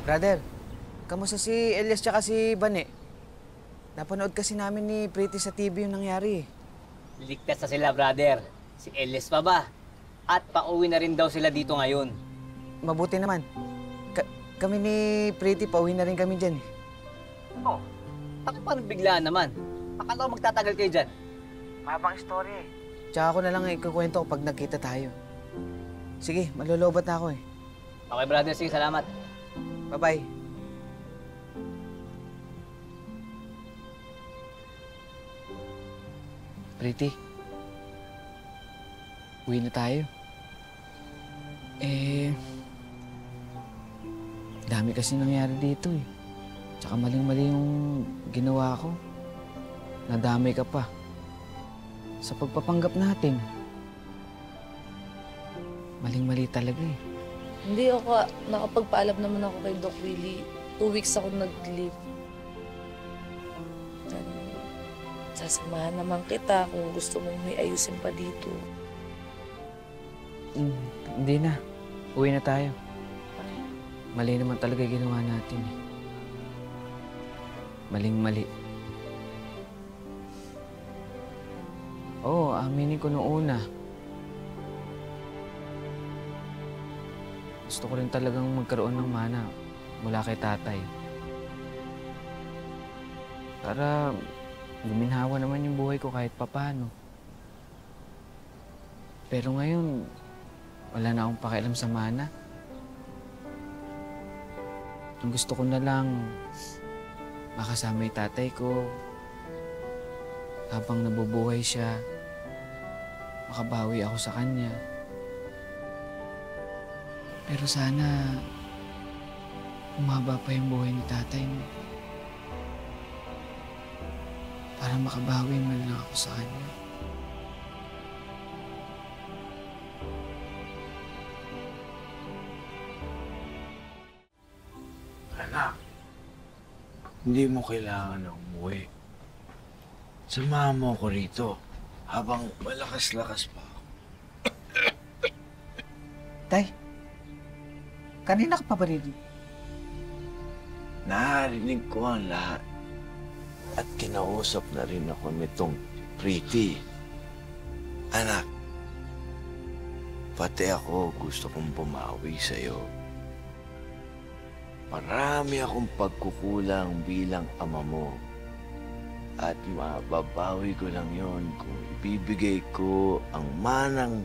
Brother, kamusta si Elias tsaka si Bane? Napanood kasi namin ni Pretty sa TV yung nangyari eh. Ligtas na sila, brother. Si Elias pa ba? At pauwi na rin daw sila dito ngayon. Mabuti naman. Kami ni Pretty, pauwi na rin kami dyan eh. Oh, ako parang biglaan naman. Akala ko magtatagal kayo dyan. Mabang istorya eh. Tsaka ako na lang ikukwento ko pag nagkita tayo. Sige, malulubat na ako eh. Okay, brother. Sige, salamat. Bye-bye. Pretty, uwi na tayo. Dami kasi nangyari dito eh. Tsaka maling-mali yung ginawa ko. Nadamay ka pa. Sa pagpapanggap natin. Maling-mali talaga eh. Hindi ako, nakapagpaalam naman ako kay Doc Willie. 2 weeks ako nag-leave. Sasamahan naman kita kung gusto mong may ayusin pa dito. Hindi na. Uwi na tayo. Mali naman talaga ginawa natin eh. Maling-mali. Oo, aminin ko noong una. Gusto ko rin talagang magkaroon ng mana mula kay tatay. Para guminhawa naman yung buhay ko kahit papano. Pero ngayon, wala na akong pakialam sa mana. Ang gusto ko na lang, makasama yung tatay ko. Habang nabubuhay siya, makabawi ako sa kanya. Pero sana, umaba pa yung buhay ni tatay mo. Para makabawi man lang ako sa kanya. Anak, hindi mo kailangan na umuwi. Samahan mo ako rito habang malakas-lakas pa ako. Tay, kanina ka pa ba rin? Narinig ko ang lahat. At kinausap na rin ako nitong Pretty. Anak, pati ako gusto kong bumawi sa'yo. Marami akong pagkukulang bilang ama mo. At mababawi ko lang yon kung ibibigay ko ang manang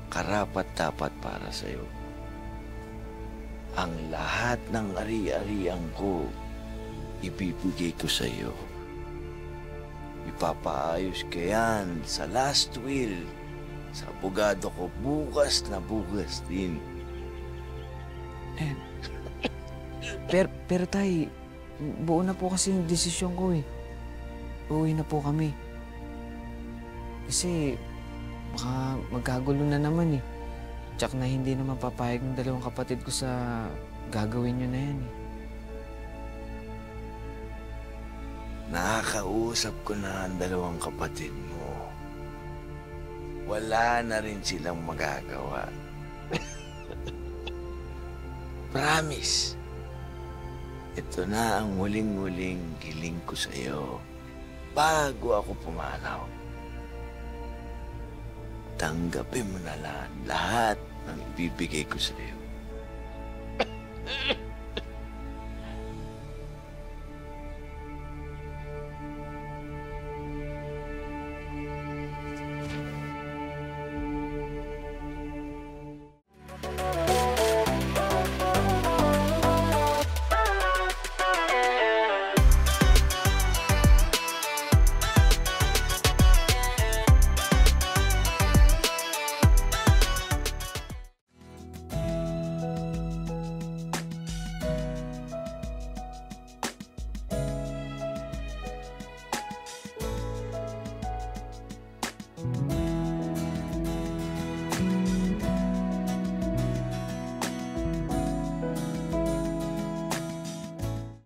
karapat-dapat para sa'yo. Ang lahat ng ari-arian ko, ibibigay ko sa'yo. Ipapaayos ko yan sa last will sa abogado ko bukas na bukas din. Pero tay, buo na po kasi yung desisyon ko eh. Uuwi na po kami. Kasi baka magkagulo na naman eh. Tsak na hindi naman papayag ng dalawang kapatid ko sa gagawin nyo na yan eh. Nakakausap ko na ang dalawang kapatid mo. Wala na rin silang magagawa. Promise. Ito na ang huling-huling giling ko sa'yo bago ako pumanaw. Tanggapin mo na lahat ng ibibigay ko sa'yo.